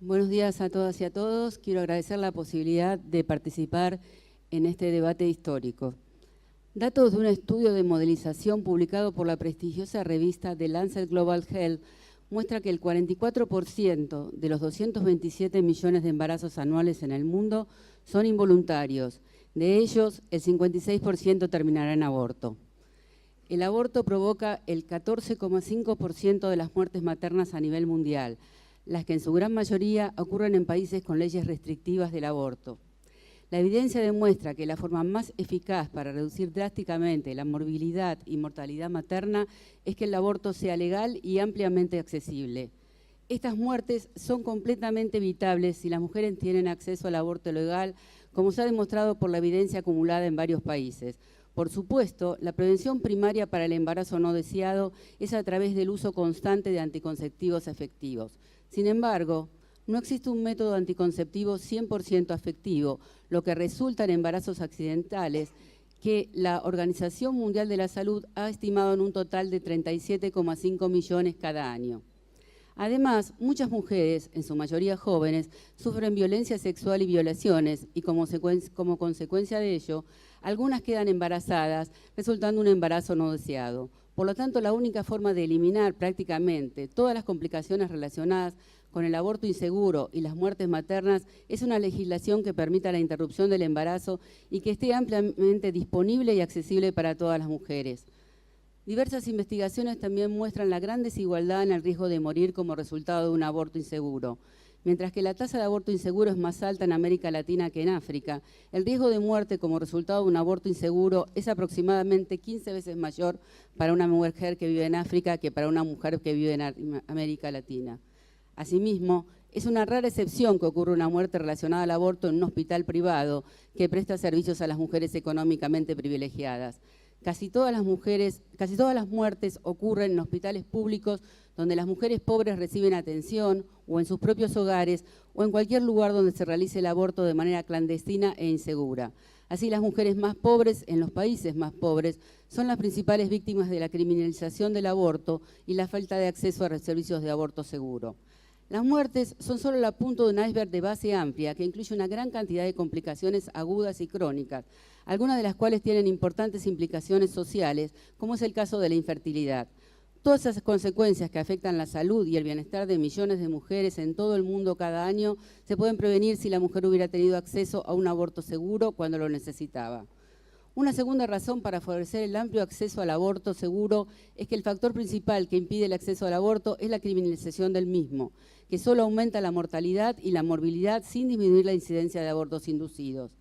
Buenos días a todas y a todos. Quiero agradecer la posibilidad de participar en este debate histórico. Datos de un estudio de modelización publicado por la prestigiosa revista The Lancet Global Health muestra que el 44% de los 227 millones de embarazos anuales en el mundo son involuntarios. De ellos, el 56% terminará en aborto. El aborto provoca el 14,5% de las muertes maternas a nivel mundial, las que en su gran mayoría ocurren en países con leyes restrictivas del aborto. La evidencia demuestra que la forma más eficaz para reducir drásticamente la morbilidad y mortalidad materna es que el aborto sea legal y ampliamente accesible. Estas muertes son completamente evitables si las mujeres tienen acceso al aborto legal, como se ha demostrado por la evidencia acumulada en varios países. Por supuesto, la prevención primaria para el embarazo no deseado es a través del uso constante de anticonceptivos efectivos. Sin embargo, no existe un método anticonceptivo 100% efectivo, lo que resulta en embarazos accidentales que la Organización Mundial de la Salud ha estimado en un total de 37,5 millones cada año. Además, muchas mujeres, en su mayoría jóvenes, sufren violencia sexual y violaciones y como consecuencia de ello, algunas quedan embarazadas, resultando un embarazo no deseado. Por lo tanto, la única forma de eliminar prácticamente todas las complicaciones relacionadas con el aborto inseguro y las muertes maternas es una legislación que permita la interrupción del embarazo y que esté ampliamente disponible y accesible para todas las mujeres. Diversas investigaciones también muestran la gran desigualdad en el riesgo de morir como resultado de un aborto inseguro. Mientras que la tasa de aborto inseguro es más alta en América Latina que en África, el riesgo de muerte como resultado de un aborto inseguro es aproximadamente 15 veces mayor para una mujer que vive en África que para una mujer que vive en América Latina. Asimismo, es una rara excepción que ocurra una muerte relacionada al aborto en un hospital privado que presta servicios a las mujeres económicamente privilegiadas. Casi todas las muertes ocurren en hospitales públicos donde las mujeres pobres reciben atención o en sus propios hogares o en cualquier lugar donde se realice el aborto de manera clandestina e insegura. Así, las mujeres más pobres en los países más pobres son las principales víctimas de la criminalización del aborto y la falta de acceso a servicios de aborto seguro. Las muertes son solo la punta de un iceberg de base amplia que incluye una gran cantidad de complicaciones agudas y crónicas, algunas de las cuales tienen importantes implicaciones sociales, como es el caso de la infertilidad. Todas esas consecuencias que afectan la salud y el bienestar de millones de mujeres en todo el mundo cada año se pueden prevenir si la mujer hubiera tenido acceso a un aborto seguro cuando lo necesitaba. Una segunda razón para favorecer el amplio acceso al aborto seguro es que el factor principal que impide el acceso al aborto es la criminalización del mismo, que solo aumenta la mortalidad y la morbilidad sin disminuir la incidencia de abortos inducidos.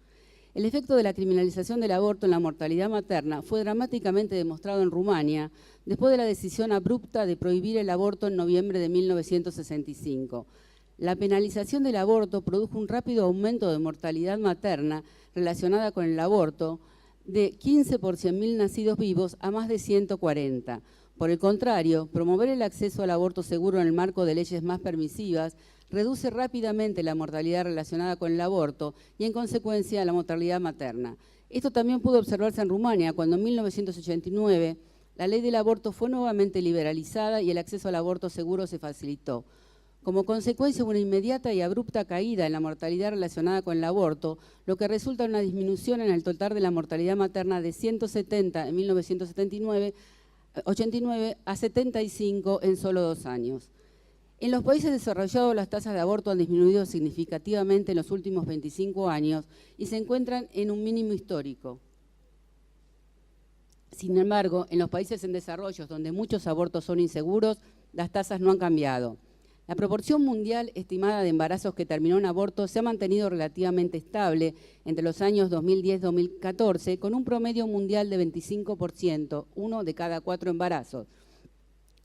El efecto de la criminalización del aborto en la mortalidad materna fue dramáticamente demostrado en Rumania después de la decisión abrupta de prohibir el aborto en noviembre de 1965. La penalización del aborto produjo un rápido aumento de mortalidad materna relacionada con el aborto, de 15 por 100.000 nacidos vivos a más de 140. Por el contrario, promover el acceso al aborto seguro en el marco de leyes más permisivas reduce rápidamente la mortalidad relacionada con el aborto y, en consecuencia, la mortalidad materna. Esto también pudo observarse en Rumania, cuando en 1989 la ley del aborto fue nuevamente liberalizada y el acceso al aborto seguro se facilitó. Como consecuencia de una inmediata y abrupta caída en la mortalidad relacionada con el aborto, lo que resulta en una disminución en el total de la mortalidad materna de 170 en 1989 a 75 en solo 2 años. En los países desarrollados las tasas de aborto han disminuido significativamente en los últimos 25 años y se encuentran en un mínimo histórico. Sin embargo, en los países en desarrollo, donde muchos abortos son inseguros, las tasas no han cambiado. La proporción mundial estimada de embarazos que terminó en aborto se ha mantenido relativamente estable entre los años 2010-2014, con un promedio mundial de 25%, 1 de cada 4 embarazos.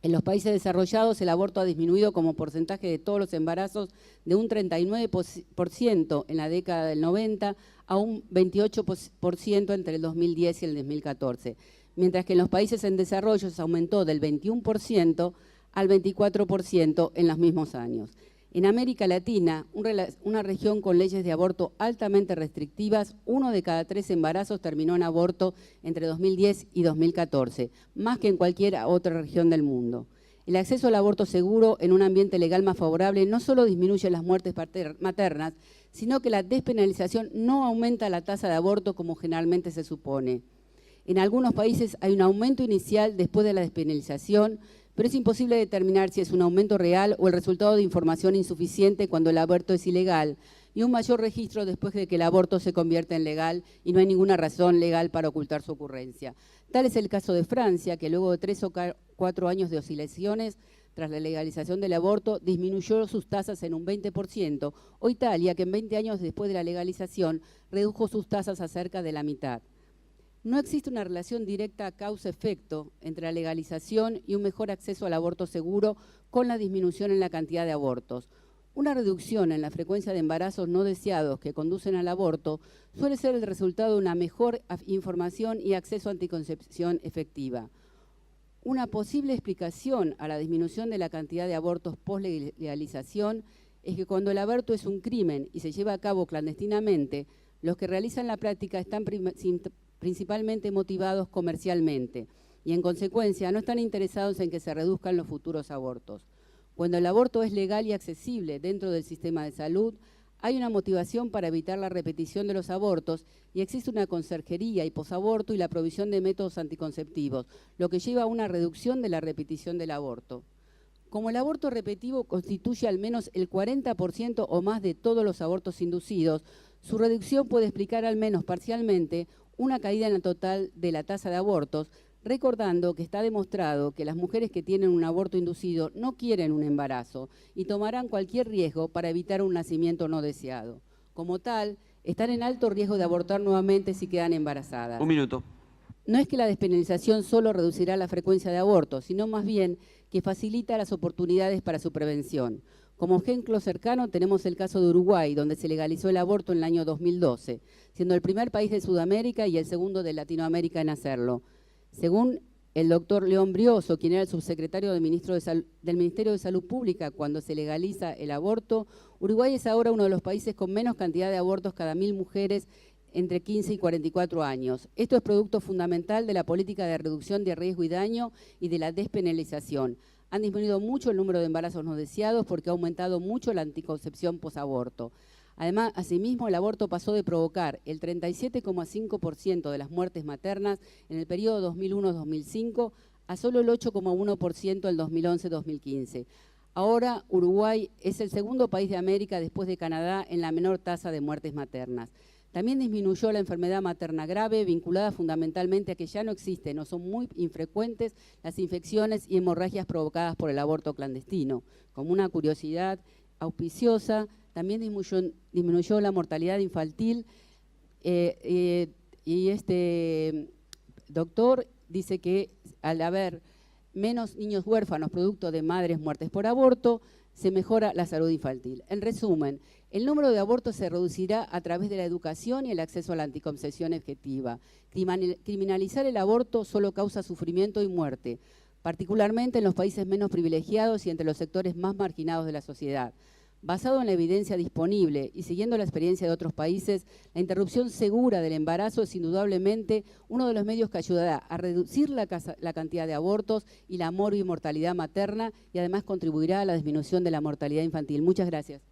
En los países desarrollados, el aborto ha disminuido como porcentaje de todos los embarazos de un 39% en la década del 90 a un 28% entre el 2010 y el 2014, mientras que en los países en desarrollo se aumentó del 21% al 24% en los mismos años. En América Latina, una región con leyes de aborto altamente restrictivas, 1 de cada 3 embarazos terminó en aborto entre 2010 y 2014, más que en cualquier otra región del mundo. El acceso al aborto seguro en un ambiente legal más favorable no solo disminuye las muertes maternas, sino que la despenalización no aumenta la tasa de aborto como generalmente se supone. En algunos países hay un aumento inicial después de la despenalización, pero es imposible determinar si es un aumento real o el resultado de información insuficiente cuando el aborto es ilegal, y un mayor registro después de que el aborto se convierte en legal y no hay ninguna razón legal para ocultar su ocurrencia. Tal es el caso de Francia, que luego de 3 o 4 años de oscilaciones tras la legalización del aborto, disminuyó sus tasas en un 20%, o Italia, que en 20 años después de la legalización redujo sus tasas a cerca de la mitad. No existe una relación directa causa-efecto entre la legalización y un mejor acceso al aborto seguro con la disminución en la cantidad de abortos. Una reducción en la frecuencia de embarazos no deseados que conducen al aborto suele ser el resultado de una mejor información y acceso a anticoncepción efectiva. Una posible explicación a la disminución de la cantidad de abortos post-legalización es que cuando el aborto es un crimen y se lleva a cabo clandestinamente, los que realizan la práctica están principalmente motivados comercialmente y en consecuencia no están interesados en que se reduzcan los futuros abortos. Cuando el aborto es legal y accesible dentro del sistema de salud, hay una motivación para evitar la repetición de los abortos y existe una conserjería y posaborto y la provisión de métodos anticonceptivos, lo que lleva a una reducción de la repetición del aborto. Como el aborto repetitivo constituye al menos el 40% o más de todos los abortos inducidos, su reducción puede explicar al menos parcialmente una caída en la total de la tasa de abortos, recordando que está demostrado que las mujeres que tienen un aborto inducido no quieren un embarazo y tomarán cualquier riesgo para evitar un nacimiento no deseado. Como tal, están en alto riesgo de abortar nuevamente si quedan embarazadas. Un minuto. No es que la despenalización solo reducirá la frecuencia de abortos, sino más bien que facilita las oportunidades para su prevención. Como ejemplo cercano tenemos el caso de Uruguay, donde se legalizó el aborto en el año 2012, siendo el primer país de Sudamérica y el segundo de Latinoamérica en hacerlo. Según el doctor León Brioso, quien era el subsecretario del Ministerio de Salud Pública cuando se legaliza el aborto, Uruguay es ahora uno de los países con menos cantidad de abortos cada 1000 mujeres entre 15 y 44 años. Esto es producto fundamental de la política de reducción de riesgo y daño y de la despenalización. Han disminuido mucho el número de embarazos no deseados porque ha aumentado mucho la anticoncepción posaborto. Además, asimismo, el aborto pasó de provocar el 37,5% de las muertes maternas en el periodo 2001-2005 a solo el 8,1% en 2011-2015. Ahora, Uruguay es el segundo país de América después de Canadá en la menor tasa de muertes maternas. También disminuyó la enfermedad materna grave, vinculada fundamentalmente a que ya no existen o son muy infrecuentes las infecciones y hemorragias provocadas por el aborto clandestino. Como una curiosidad auspiciosa, también disminuyó la mortalidad infantil y este doctor dice que al haber menos niños huérfanos producto de madres muertes por aborto, se mejora la salud infantil. En resumen, el número de abortos se reducirá a través de la educación y el acceso a la anticoncepción efectiva. Criminalizar el aborto solo causa sufrimiento y muerte, particularmente en los países menos privilegiados y entre los sectores más marginados de la sociedad. Basado en la evidencia disponible y siguiendo la experiencia de otros países, la interrupción segura del embarazo es indudablemente uno de los medios que ayudará a reducir la cantidad de abortos y la mortalidad materna y además contribuirá a la disminución de la mortalidad infantil. Muchas gracias.